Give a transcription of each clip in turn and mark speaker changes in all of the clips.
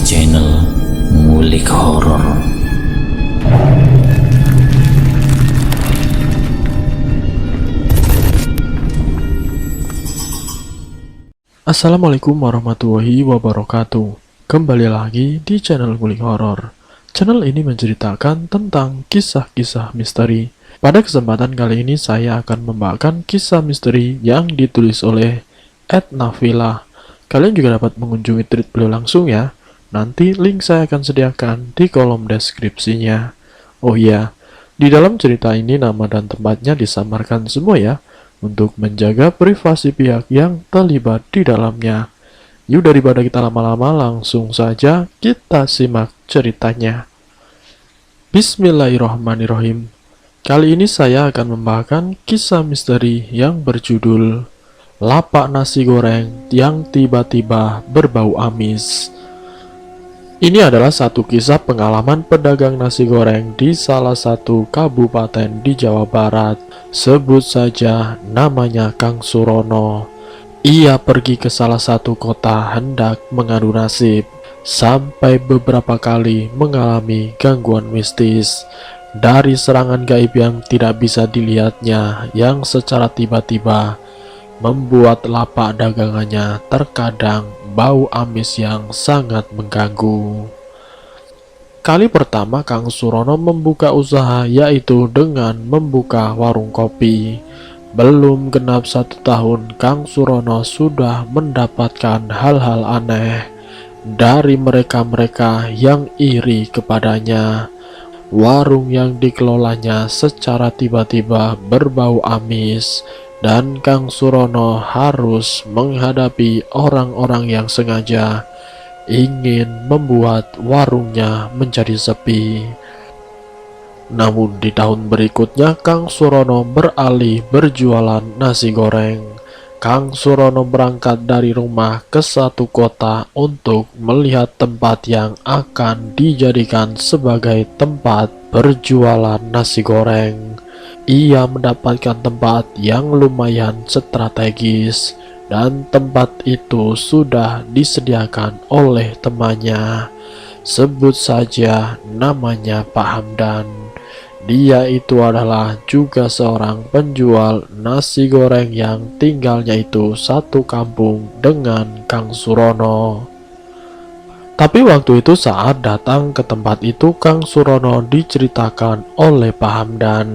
Speaker 1: channel Ngulik Horor.
Speaker 2: Assalamualaikum warahmatullahi wabarakatuh. Kembali lagi di channel Ngulik Horor. Channel ini menceritakan tentang kisah-kisah misteri. Pada kesempatan kali ini saya akan membawakan kisah misteri yang ditulis oleh Ed Nafila. Kalian juga dapat mengunjungi tweet beliau langsung ya. Nanti link saya akan sediakan di kolom deskripsinya. Oh iya, di dalam cerita ini nama dan tempatnya disamarkan semua ya, untuk menjaga privasi pihak yang terlibat di dalamnya. Yuk daripada kita lama-lama, langsung saja kita simak ceritanya. Bismillahirrahmanirrahim. Kali ini saya akan membawakan kisah misteri yang berjudul Lapak Nasi Goreng yang Tiba-Tiba Berbau Amis. Ini adalah satu kisah pengalaman pedagang nasi goreng di salah satu kabupaten di Jawa Barat. Sebut saja namanya Kang Surono. Ia pergi ke salah satu kota hendak mengadu nasib, sampai beberapa kali mengalami gangguan mistis dari serangan gaib yang tidak bisa dilihatnya, yang secara tiba-tiba membuat lapak dagangannya terkadang bau amis yang sangat mengganggu. Kali pertama Kang Surono membuka usaha, yaitu dengan membuka warung kopi. Belum genap 1 tahun, Kang Surono sudah mendapatkan hal-hal aneh dari mereka-mereka yang iri kepadanya. Warung yang dikelolanya secara tiba-tiba berbau amis, dan Kang Surono harus menghadapi orang-orang yang sengaja ingin membuat warungnya menjadi sepi. Namun di tahun berikutnya Kang Surono beralih berjualan nasi goreng. Kang Surono berangkat dari rumah ke satu kota untuk melihat tempat yang akan dijadikan sebagai tempat berjualan nasi goreng. Ia mendapatkan tempat yang lumayan strategis, dan tempat itu sudah disediakan oleh temannya. Sebut saja namanya Pak Hamdan. Dia itu adalah juga seorang penjual nasi goreng yang tinggalnya itu satu kampung dengan Kang Surono. Tapi waktu itu saat datang ke tempat itu, Kang Surono diceritakan oleh Pak Hamdan,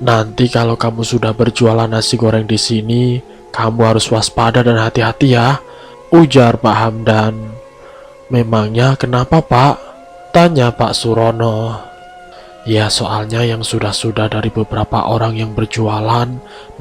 Speaker 2: "Nanti kalau kamu sudah berjualan nasi goreng di sini, kamu harus waspada dan hati-hati ya," ujar Pak Hamdan. "Memangnya kenapa, Pak?" tanya Pak Surono. "Ya soalnya yang sudah-sudah dari beberapa orang yang berjualan,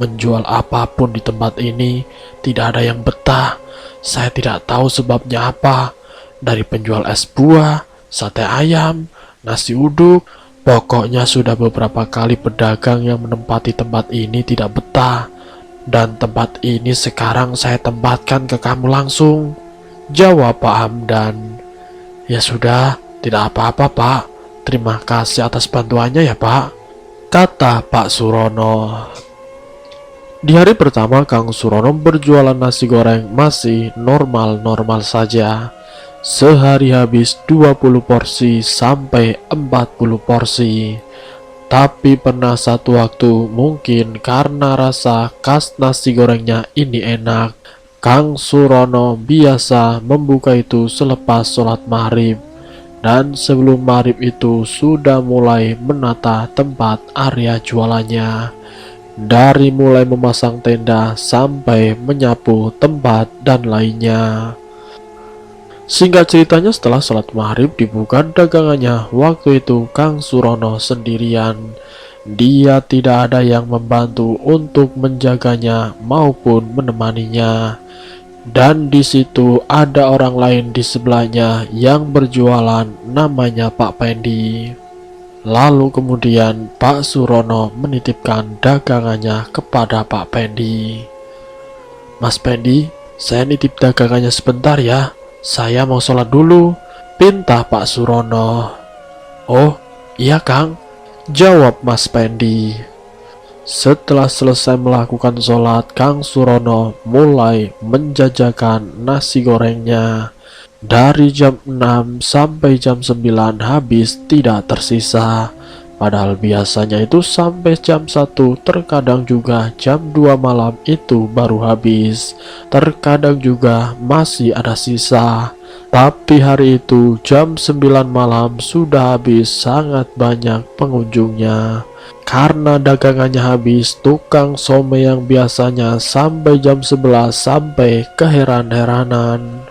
Speaker 2: menjual apapun di tempat ini, tidak ada yang betah. Saya tidak tahu sebabnya apa. Dari penjual es buah, sate ayam, nasi uduk, pokoknya sudah beberapa kali pedagang yang menempati tempat ini tidak betah. Dan tempat ini sekarang saya tempatkan ke kamu langsung," jawab Pak Hamdan. "Ya sudah, tidak apa-apa Pak. Terima kasih atas bantuannya ya Pak," kata Pak Surono. Di hari pertama Kang Surono berjualan nasi goreng masih normal-normal saja. Sehari habis 20 porsi sampai 40 porsi. Tapi pernah satu waktu, mungkin karena rasa khas nasi gorengnya ini enak, Kang Surono biasa membuka itu selepas sholat maghrib. Dan sebelum maghrib itu sudah mulai menata tempat area jualannya. Dari mulai memasang tenda sampai menyapu tempat dan lainnya. Singkat ceritanya, setelah sholat maghrib dibuka dagangannya. Waktu itu Kang Surono sendirian. Dia tidak ada yang membantu untuk menjaganya maupun menemaninya. Dan di situ ada orang lain di sebelahnya yang berjualan, namanya Pak Pendi. Lalu kemudian Pak Surono menitipkan dagangannya kepada Pak Pendi. "Mas Pendi, saya nitip dagangannya sebentar ya. Saya mau sholat dulu," pinta Pak Surono. "Oh iya Kang," jawab Mas Pendi. Setelah selesai melakukan sholat, Kang Surono mulai menjajakan nasi gorengnya. Dari jam 6 sampai jam 9 habis tidak tersisa. Padahal biasanya itu sampai jam 1, terkadang juga jam 2 malam itu baru habis. Terkadang juga masih ada sisa. Tapi hari itu jam 9 malam sudah habis, sangat banyak pengunjungnya. Karena dagangannya habis, tukang somai yang biasanya sampai jam 11 sampai keheran-heranan.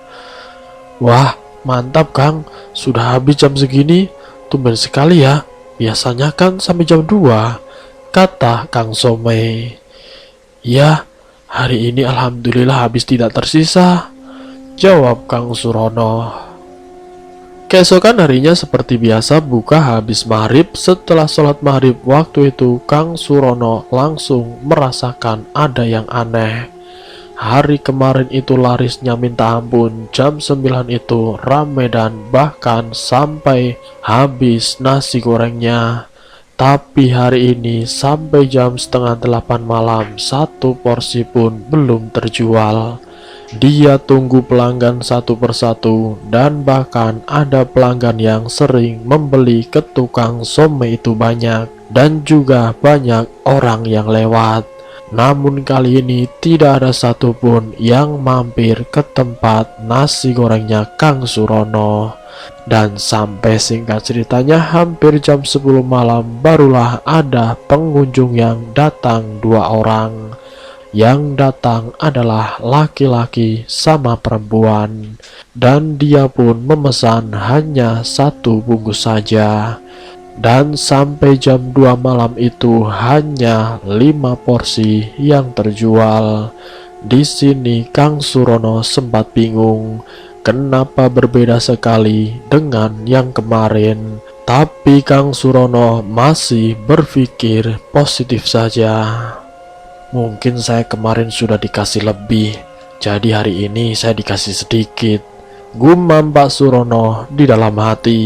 Speaker 2: Wah, mantap Kang, sudah habis jam segini, tumben sekali ya. Biasanya kan sampai jam 2, kata Kang Somai. Ya, hari ini alhamdulillah habis tidak tersisa, jawab Kang Surono. Keesokan harinya seperti biasa buka habis maghrib. Setelah sholat maghrib waktu itu Kang Surono langsung merasakan ada yang aneh. Hari kemarin itu larisnya minta ampun, jam 9 itu rame dan bahkan sampai habis nasi gorengnya. Tapi hari ini sampai jam setengah 8 malam satu porsi pun belum terjual. Dia tunggu pelanggan satu persatu dan bahkan ada pelanggan yang sering membeli ke tukang somai itu banyak dan juga banyak orang yang lewat. Namun kali ini tidak ada satupun yang mampir ke tempat nasi gorengnya Kang Surono. Dan sampai singkat ceritanya hampir jam 10 malam barulah ada pengunjung yang datang 2 orang. Yang datang adalah laki-laki sama perempuan. Dan dia pun memesan hanya 1 bungkus saja. Dan sampai jam 2 malam itu hanya 5 porsi yang terjual. Di sini Kang Surono sempat bingung, kenapa berbeda sekali dengan yang kemarin. Tapi Kang Surono masih berpikir positif saja. Mungkin saya kemarin sudah dikasih lebih, jadi hari ini saya dikasih sedikit, gumam Pak Surono di dalam hati.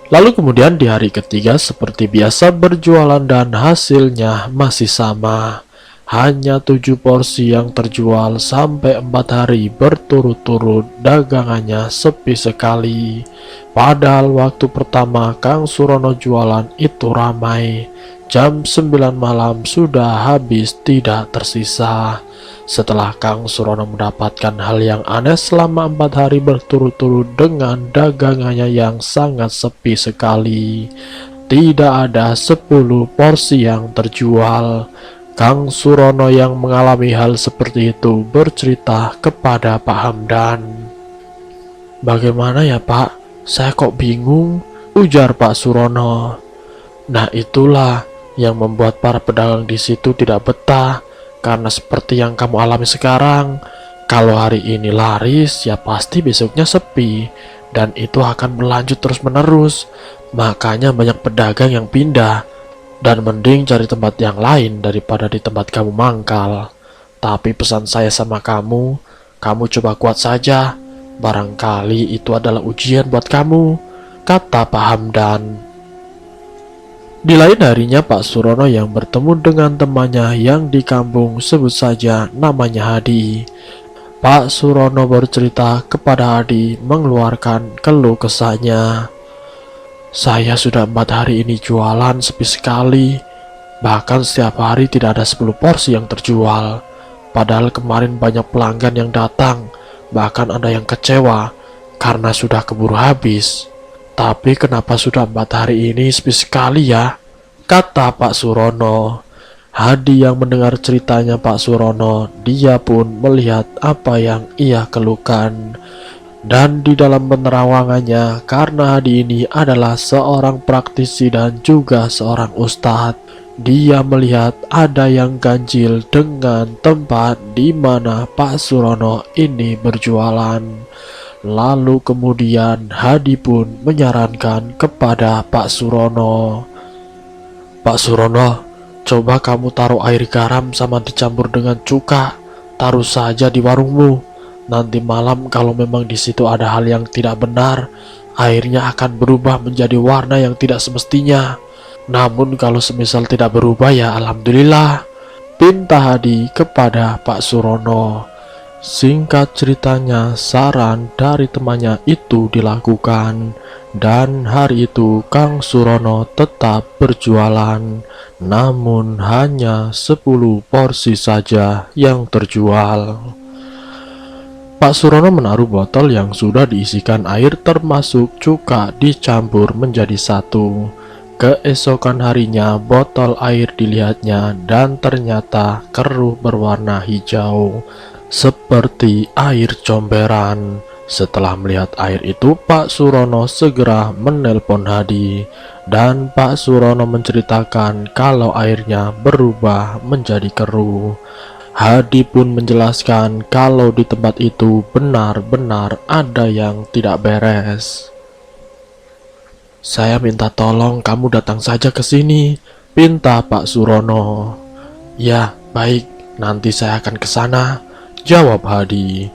Speaker 2: Lalu kemudian di hari ketiga seperti biasa berjualan dan hasilnya masih sama. Hanya 7 porsi yang terjual sampai 4 hari berturut-turut, dagangannya sepi sekali. Padahal waktu pertama Kang Surono jualan itu ramai. Jam 9 malam sudah habis tidak tersisa. Setelah Kang Surono mendapatkan hal yang aneh selama 4 hari berturut-turut dengan dagangannya yang sangat sepi sekali. Tidak ada 10 porsi yang terjual. Kang Surono yang mengalami hal seperti itu bercerita kepada Pak Hamdan. "Bagaimana ya Pak? Saya kok bingung," ujar Pak Surono. "Nah itulah yang membuat para pedagang di situ tidak betah. Karena seperti yang kamu alami sekarang, kalau hari ini laris, ya pasti besoknya sepi. Dan itu akan berlanjut terus-menerus. Makanya banyak pedagang yang pindah. Dan mending cari tempat yang lain daripada di tempat kamu mangkal. Tapi pesan saya sama kamu coba kuat saja. Barangkali itu adalah ujian buat kamu," kata Pak Hamdan. Di lain harinya Pak Surono yang bertemu dengan temannya yang di kampung, sebut saja namanya Hadi. Pak Surono bercerita kepada Hadi mengeluarkan keluh kesahnya. "Saya sudah 4 hari ini jualan sepi sekali. Bahkan setiap hari tidak ada 10 porsi yang terjual. Padahal kemarin banyak pelanggan yang datang. Bahkan ada yang kecewa karena sudah keburu habis. Tapi kenapa sudah 4 hari ini sepi sekali ya?" kata Pak Surono. Hadi yang mendengar ceritanya Pak Surono, dia pun melihat apa yang ia keluhkan. Dan di dalam penerawangannya, karena Hadi ini adalah seorang praktisi dan juga seorang ustadz, dia melihat ada yang ganjil dengan tempat di mana Pak Surono ini berjualan. Lalu kemudian Hadi pun menyarankan kepada Pak Surono, "Pak Surono, coba kamu taruh air garam sama dicampur dengan cuka. Taruh saja di warungmu. Nanti malam kalau memang di situ ada hal yang tidak benar, airnya akan berubah menjadi warna yang tidak semestinya. Namun kalau semisal tidak berubah ya alhamdulillah," pinta Hadi kepada Pak Surono. Singkat ceritanya, saran dari temannya itu dilakukan, dan hari itu Kang Surono tetap berjualan, namun hanya 10 porsi saja yang terjual. Pak Surono menaruh botol yang sudah diisikan air termasuk cuka dicampur menjadi satu. Keesokan harinya botol air dilihatnya dan ternyata keruh berwarna hijau seperti air comberan. Setelah melihat air itu, Pak Surono segera menelpon Hadi, dan Pak Surono menceritakan kalau airnya berubah menjadi keruh. Hadi pun menjelaskan kalau di tempat itu benar-benar ada yang tidak beres. "Saya minta tolong kamu datang saja ke sini," pinta Pak Surono. "Ya, baik, nanti saya akan ke sana," jawab Hadi.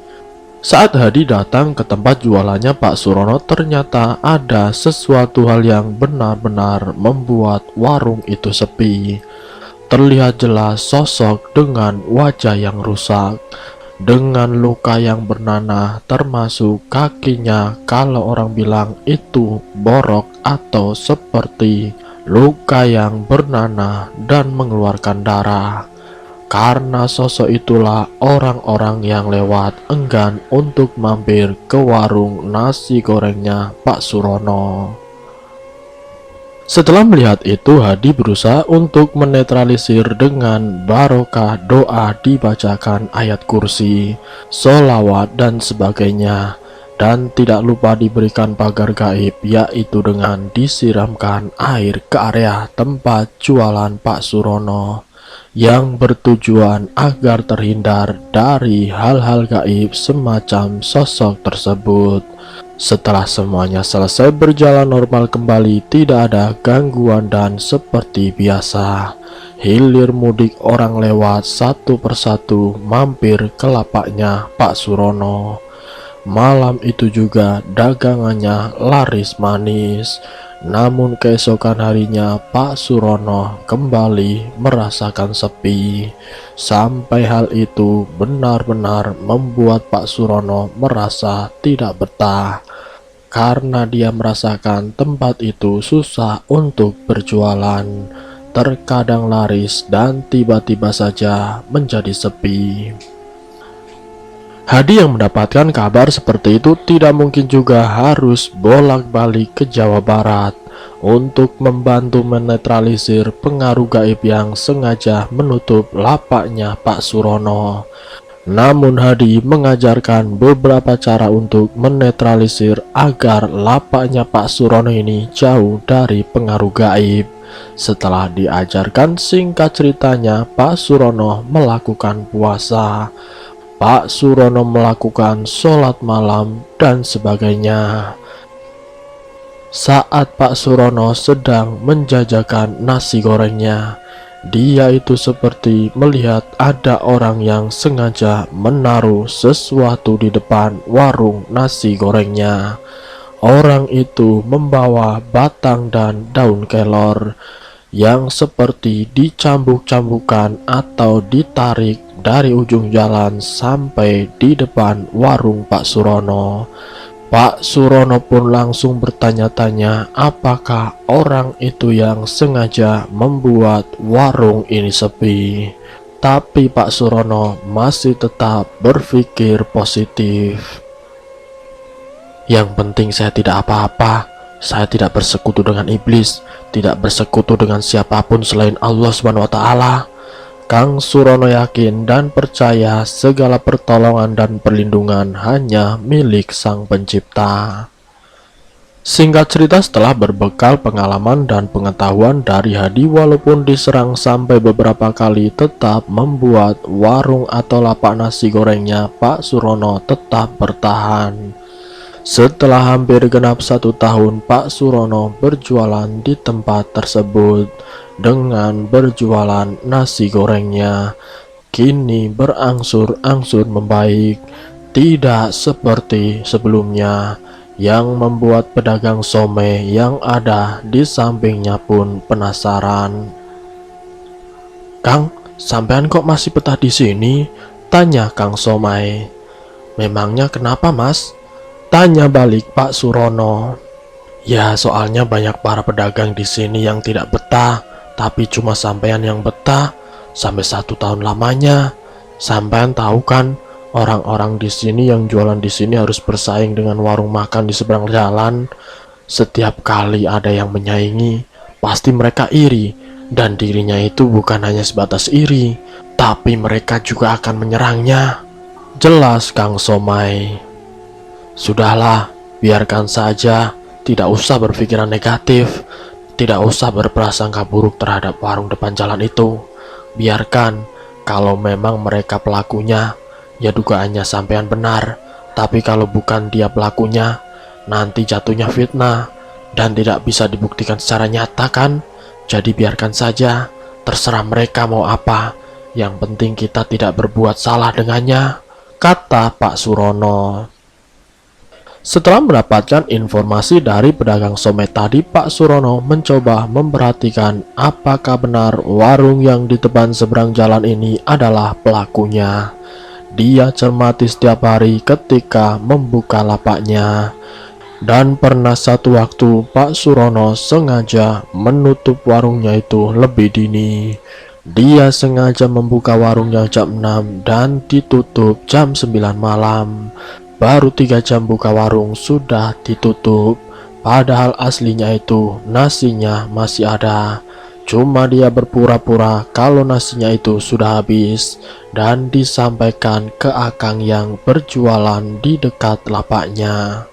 Speaker 2: Saat Hadi datang ke tempat jualannya Pak Surono, ternyata ada sesuatu hal yang benar-benar membuat warung itu sepi. Terlihat jelas sosok dengan wajah yang rusak, dengan luka yang bernanah, termasuk kakinya kalau orang bilang itu borok atau seperti luka yang bernanah dan mengeluarkan darah. Karena sosok itulah orang-orang yang lewat enggan untuk mampir ke warung nasi gorengnya Pak Surono. Setelah melihat itu, Hadi berusaha untuk menetralisir dengan barokah doa, dibacakan ayat kursi, sholawat dan sebagainya, dan tidak lupa diberikan pagar gaib, yaitu dengan disiramkan air ke area tempat jualan Pak Surono, yang bertujuan agar terhindar dari hal-hal gaib semacam sosok tersebut. Setelah semuanya selesai berjalan normal kembali, tidak ada gangguan dan seperti biasa, hilir mudik orang lewat satu persatu mampir ke lapaknya Pak Surono. Malam itu juga dagangannya laris manis. Namun keesokan harinya Pak Surono kembali merasakan sepi. Sampai hal itu benar-benar membuat Pak Surono merasa tidak betah, karena dia merasakan tempat itu susah untuk berjualan. Terkadang laris dan tiba-tiba saja menjadi sepi. Hadi yang mendapatkan kabar seperti itu tidak mungkin juga harus bolak-balik ke Jawa Barat untuk membantu menetralisir pengaruh gaib yang sengaja menutup lapaknya Pak Surono. Namun Hadi mengajarkan beberapa cara untuk menetralisir agar lapaknya Pak Surono ini jauh dari pengaruh gaib. Setelah diajarkan, singkat ceritanya Pak Surono melakukan puasa, Pak Surono melakukan sholat malam dan sebagainya. Saat Pak Surono sedang menjajakan nasi gorengnya, dia itu seperti melihat ada orang yang sengaja menaruh sesuatu di depan warung nasi gorengnya. Orang itu membawa batang dan daun kelor yang seperti dicambuk-cambukan atau ditarik dari ujung jalan sampai di depan warung Pak Surono. Pak Surono pun langsung bertanya-tanya apakah orang itu yang sengaja membuat warung ini sepi. Tapi Pak Surono masih tetap berpikir positif. "Yang penting saya tidak apa-apa. Saya tidak bersekutu dengan iblis, tidak bersekutu dengan siapapun selain Allah SWT." Kang Surono yakin dan percaya segala pertolongan dan perlindungan hanya milik Sang Pencipta. Singkat cerita, setelah berbekal pengalaman dan pengetahuan dari Hadi, walaupun diserang sampai beberapa kali, tetap membuat warung atau lapak nasi gorengnya Pak Surono tetap bertahan. Setelah hampir genap 1 tahun, Pak Surono berjualan di tempat tersebut. Dengan berjualan nasi gorengnya kini berangsur-angsur membaik, tidak seperti sebelumnya yang membuat pedagang somai yang ada di sampingnya pun penasaran. "Kang, sampean kok masih betah di sini?" Tanya Kang Somai. Memangnya kenapa mas? Tanya balik Pak Surono. Ya soalnya banyak para pedagang di sini yang tidak betah, tapi cuma sampean yang betah sampai 1 tahun lamanya. Sampean tahu kan, orang-orang di sini yang jualan di sini harus bersaing dengan warung makan di seberang jalan. Setiap kali ada yang menyaingi, pasti mereka iri, dan dirinya itu bukan hanya sebatas iri, tapi mereka juga akan menyerangnya. Jelas Kang Somai. Sudahlah, biarkan saja, tidak usah berpikiran negatif, tidak usah berprasangka buruk terhadap warung depan jalan itu. Biarkan, kalau memang mereka pelakunya, ya dugaannya sampean benar, tapi kalau bukan dia pelakunya, nanti jatuhnya fitnah, dan tidak bisa dibuktikan secara nyata kan? Jadi biarkan saja, terserah mereka mau apa, yang penting kita tidak berbuat salah dengannya, kata Pak Surono. Setelah mendapatkan informasi dari pedagang somai tadi, Pak Surono mencoba memperhatikan apakah benar warung yang di depan seberang jalan ini adalah pelakunya. Dia cermati setiap hari ketika membuka lapaknya. Dan pernah satu waktu Pak Surono sengaja menutup warungnya itu lebih dini. Dia sengaja membuka warungnya jam 6 dan ditutup jam 9 malam. Baru 3 jam buka warung sudah ditutup. Padahal aslinya itu nasinya masih ada. Cuma dia berpura-pura kalau nasinya itu sudah habis dan disampaikan ke akang yang berjualan di dekat lapaknya.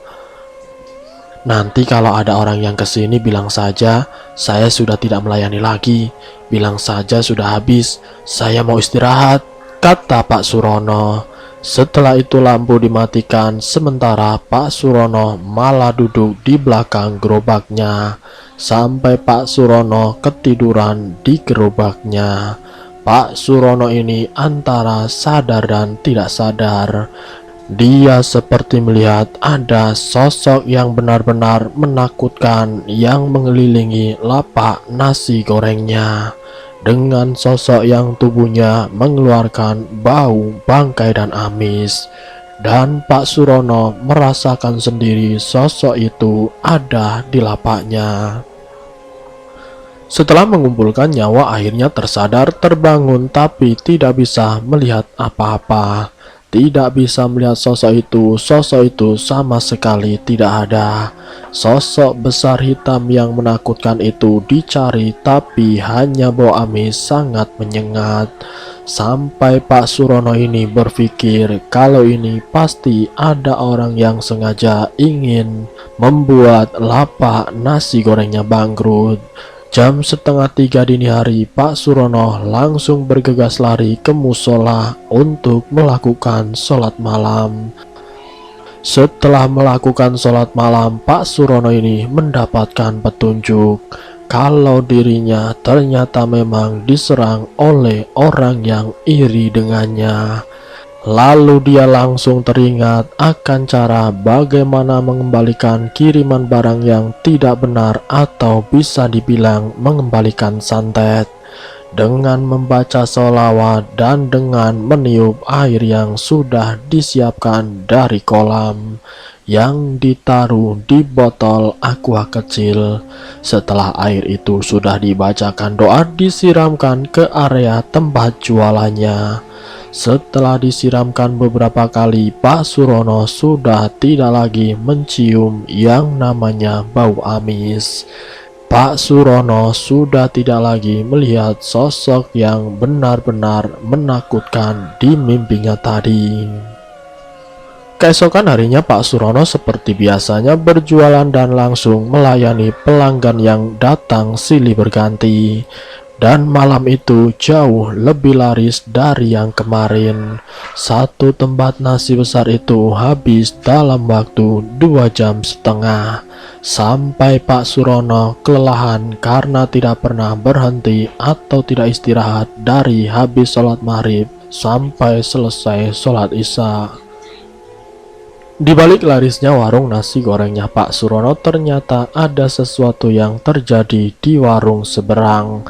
Speaker 2: Nanti kalau ada orang yang kesini bilang saja saya sudah tidak melayani lagi. Bilang saja sudah habis, saya mau istirahat, kata Pak Surono. Setelah itu lampu dimatikan, sementara Pak Surono malah duduk di belakang gerobaknya. Sampai Pak Surono ketiduran di gerobaknya. Pak Surono ini antara sadar dan tidak sadar. Dia seperti melihat ada sosok yang benar-benar menakutkan yang mengelilingi lapak nasi gorengnya. Dengan sosok yang tubuhnya mengeluarkan bau bangkai dan amis. Dan Pak Surono merasakan sendiri sosok itu ada di lapaknya. Setelah mengumpulkan nyawa akhirnya tersadar terbangun tapi tidak bisa melihat apa-apa. Tidak bisa melihat sosok itu sama sekali tidak ada. Sosok besar hitam yang menakutkan itu dicari tapi hanya bau amis sangat menyengat. Sampai Pak Surono ini berpikir kalau ini pasti ada orang yang sengaja ingin membuat lapak nasi gorengnya bangkrut. Jam 2:30 dini hari, Pak Surono langsung bergegas lari ke musola untuk melakukan sholat malam. Setelah melakukan sholat malam, Pak Surono ini mendapatkan petunjuk kalau dirinya ternyata memang diserang oleh orang yang iri dengannya. Lalu dia langsung teringat akan cara bagaimana mengembalikan kiriman barang yang tidak benar atau bisa dibilang mengembalikan santet. Dengan membaca sholawat dan dengan meniup air yang sudah disiapkan dari kolam yang ditaruh di botol aqua kecil. Setelah air itu sudah dibacakan doa, disiramkan ke area tempat jualannya. Setelah disiramkan beberapa kali, Pak Surono sudah tidak lagi mencium yang namanya bau amis. Pak Surono sudah tidak lagi melihat sosok yang benar-benar menakutkan di mimpinya tadi. Keesokan harinya Pak Surono seperti biasanya berjualan dan langsung melayani pelanggan yang datang silih berganti. Dan malam itu jauh lebih laris dari yang kemarin. Satu tempat nasi besar itu habis dalam waktu 2,5 jam. Sampai Pak Surono kelelahan karena tidak pernah berhenti atau tidak istirahat dari habis sholat maghrib sampai selesai sholat isya. Di balik larisnya warung nasi gorengnya Pak Surono, ternyata ada sesuatu yang terjadi di warung seberang.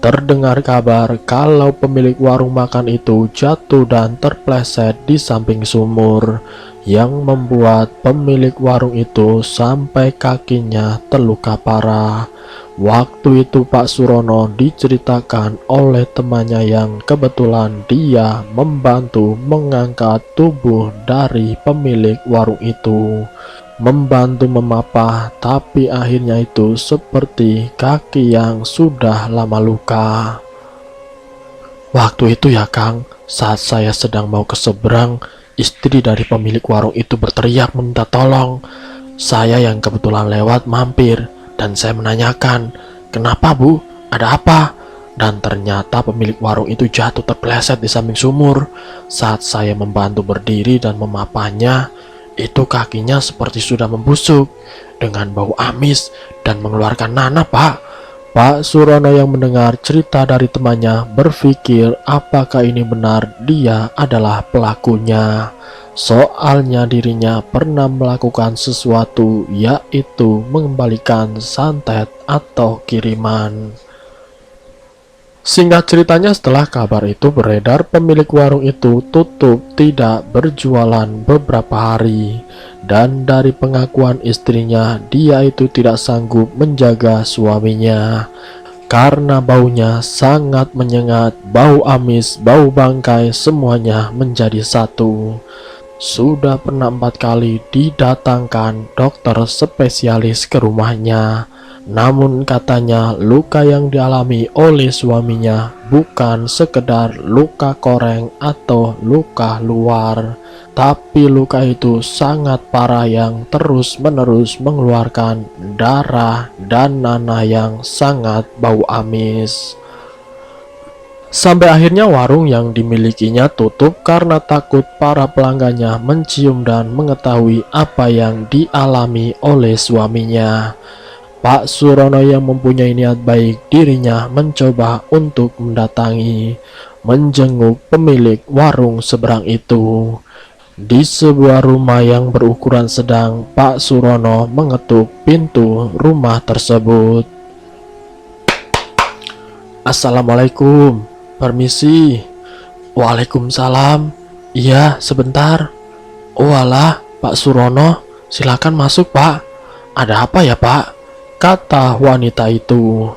Speaker 2: terdengar kabar kalau pemilik warung makan itu jatuh dan terpleset di samping sumur, yang membuat pemilik warung itu sampai kakinya terluka parah. Waktu itu Pak Surono diceritakan oleh temannya yang kebetulan dia membantu mengangkat tubuh dari pemilik warung itu, membantu memapah, tapi akhirnya itu seperti kaki yang sudah lama luka. Waktu itu ya Kang, saat saya sedang mau ke seberang, istri dari pemilik warung itu berteriak meminta tolong. Saya yang kebetulan lewat mampir, dan saya menanyakan, "Kenapa Bu? Ada apa?" Dan ternyata pemilik warung itu jatuh terpleset di samping sumur. Saat saya membantu berdiri dan memapahnya, itu kakinya seperti sudah membusuk dengan bau amis dan mengeluarkan nanah, Pak. Pak Surono yang mendengar cerita dari temannya berpikir apakah ini benar dia adalah pelakunya. Soalnya dirinya pernah melakukan sesuatu, yaitu mengembalikan santet atau kiriman. Singkat ceritanya, setelah kabar itu beredar, pemilik warung itu tutup tidak berjualan beberapa hari. Dan dari pengakuan istrinya, dia itu tidak sanggup menjaga suaminya karena baunya sangat menyengat, bau amis, bau bangkai, semuanya menjadi satu. Sudah pernah 4 kali didatangkan dokter spesialis ke rumahnya, namun katanya luka yang dialami oleh suaminya bukan sekedar luka koreng atau luka luar, tapi luka itu sangat parah yang terus-menerus mengeluarkan darah dan nanah yang sangat bau amis. Sampai akhirnya warung yang dimilikinya tutup karena takut para pelanggannya mencium dan mengetahui apa yang dialami oleh suaminya. Pak Surono yang mempunyai niat baik, dirinya mencoba untuk mendatangi, menjenguk pemilik warung seberang itu. Di sebuah rumah yang berukuran sedang, Pak Surono mengetuk pintu rumah tersebut. "Assalamualaikum, permisi." "Waalaikumsalam." "Iya, sebentar." "Oh alah, Pak Surono, silakan masuk Pak." "Ada apa ya Pak?" kata wanita itu.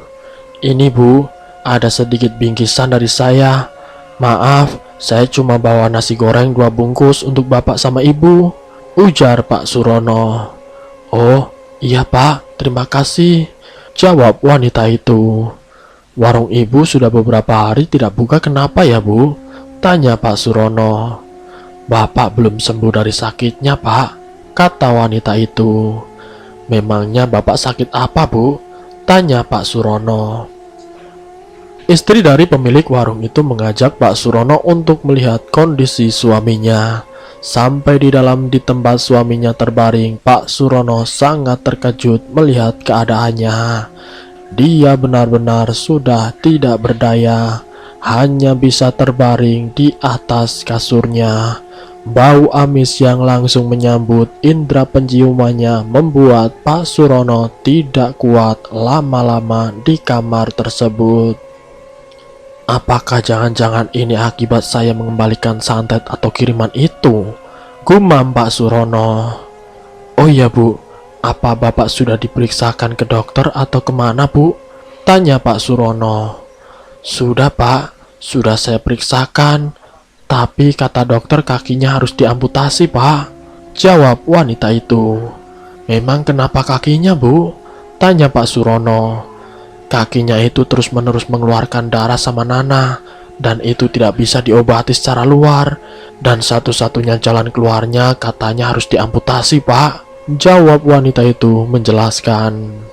Speaker 2: "Ini Bu, ada sedikit bingkisan dari saya. Maaf, saya cuma bawa nasi goreng 2 bungkus untuk Bapak sama Ibu," ujar Pak Surono. "Oh, iya Pak, terima kasih," jawab wanita itu. "Warung Ibu sudah beberapa hari tidak buka, kenapa ya Bu?" tanya Pak Surono. "Bapak belum sembuh dari sakitnya Pak," kata wanita itu. "Memangnya Bapak sakit apa Bu?" tanya Pak Surono. Istri dari pemilik warung itu mengajak Pak Surono untuk melihat kondisi suaminya. Sampai di tempat suaminya terbaring, Pak Surono sangat terkejut melihat keadaannya. Dia benar-benar sudah tidak berdaya, hanya bisa terbaring di atas kasurnya. Bau amis yang langsung menyambut indera penciumannya membuat Pak Surono tidak kuat lama-lama di kamar tersebut. "Apakah jangan-jangan ini akibat saya mengembalikan santet atau kiriman itu?" gumam Pak Surono. "Oh iya Bu, apa Bapak sudah diperiksakan ke dokter atau kemana Bu?" tanya Pak Surono. "Sudah Pak, sudah saya periksakan. Tapi kata dokter kakinya harus diamputasi Pak," jawab wanita itu. "Memang kenapa kakinya Bu?" tanya Pak Surono. "Kakinya itu terus-menerus mengeluarkan darah sama nanah, dan itu tidak bisa diobati secara luar, dan satu-satunya jalan keluarnya katanya harus diamputasi Pak," jawab wanita itu menjelaskan.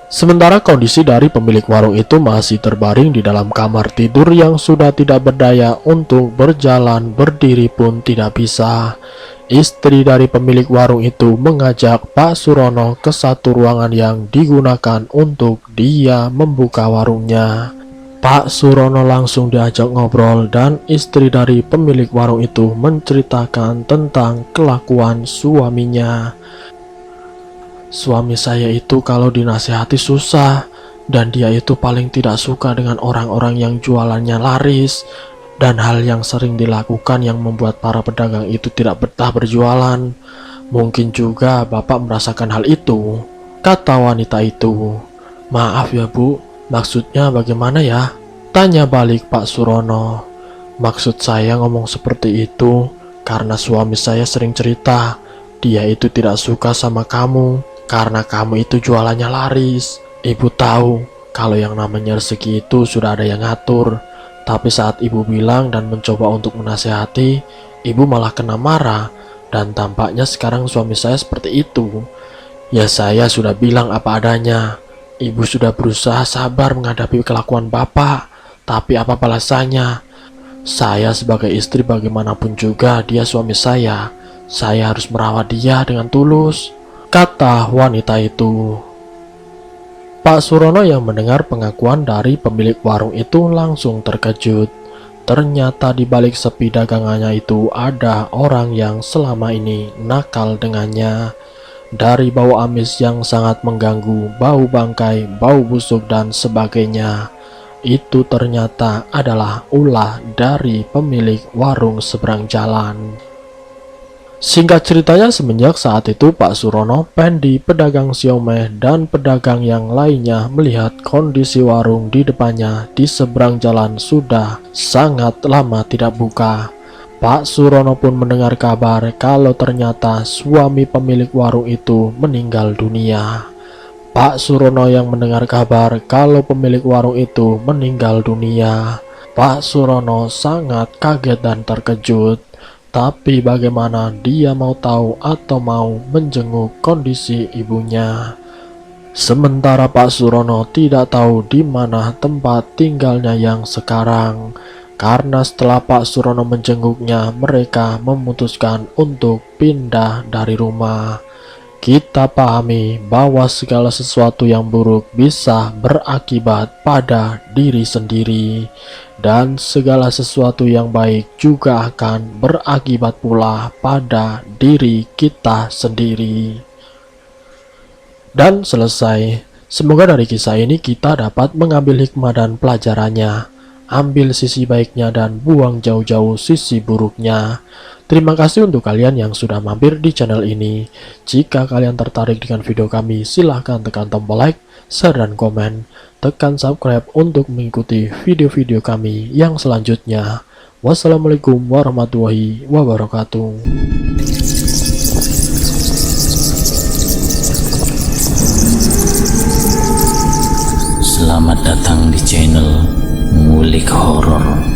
Speaker 2: Sementara kondisi dari pemilik warung itu masih terbaring di dalam kamar tidur yang sudah tidak berdaya untuk berjalan, berdiri pun tidak bisa. Istri dari pemilik warung itu mengajak Pak Surono ke satu ruangan yang digunakan untuk dia membuka warungnya. Pak Surono langsung diajak ngobrol dan istri dari pemilik warung itu menceritakan tentang kelakuan suaminya. "Suami saya itu kalau dinasihati susah, Dan dia itu paling tidak suka dengan orang-orang yang jualannya laris, dan hal yang sering dilakukan yang membuat para pedagang itu tidak betah berjualan. Mungkin juga Bapak merasakan hal itu, kata wanita itu. Maaf ya Bu, maksudnya bagaimana ya? Tanya balik Pak Surono. Maksud saya ngomong seperti itu karena suami saya sering cerita dia itu tidak suka sama kamu karena kamu itu jualannya laris. Ibu tahu kalau yang namanya rezeki itu sudah ada yang ngatur. Tapi saat ibu bilang dan mencoba untuk menasehati, ibu malah kena marah. Dan tampaknya sekarang suami saya seperti itu. Ya saya sudah bilang apa adanya. Ibu sudah berusaha sabar menghadapi kelakuan bapak. Tapi apa balasannya? Saya sebagai istri bagaimanapun juga dia suami saya. Saya harus merawat dia dengan tulus, kata wanita itu. Pak Surono yang mendengar pengakuan dari pemilik warung itu langsung terkejut. Ternyata di balik sepi dagangannya itu ada orang yang selama ini nakal dengannya. Dari bau amis yang sangat mengganggu, bau bangkai, bau busuk dan sebagainya, itu ternyata adalah ulah dari pemilik warung seberang jalan. Singkat ceritanya, semenjak saat itu Pak Surono, Pendi, pedagang siomay, dan pedagang yang lainnya melihat kondisi warung di depannya di seberang jalan sudah sangat lama tidak buka. Pak Surono pun mendengar kabar kalau ternyata suami pemilik warung itu meninggal dunia. Pak Surono yang mendengar kabar kalau pemilik warung itu meninggal dunia. Pak Surono sangat kaget dan terkejut. Tapi bagaimana dia mau tahu atau mau menjenguk kondisi ibunya? Sementara Pak Surono tidak tahu di mana tempat tinggalnya yang sekarang. Karena setelah Pak Surono menjenguknya, mereka memutuskan untuk pindah dari rumah. Kita pahami bahwa segala sesuatu yang buruk bisa berakibat pada diri sendiri, dan segala sesuatu yang baik juga akan berakibat pula pada diri kita sendiri. Dan selesai. Semoga dari kisah ini kita dapat mengambil hikmah dan pelajarannya. Ambil sisi baiknya dan buang jauh-jauh sisi buruknya. Terima kasih untuk kalian yang sudah mampir di channel ini. Jika kalian tertarik dengan video kami, silahkan tekan tombol like, share, dan komen. Tekan subscribe untuk mengikuti video-video kami yang selanjutnya. Wassalamualaikum warahmatullahi wabarakatuh.
Speaker 1: Selamat datang di channel Ngulik Horor.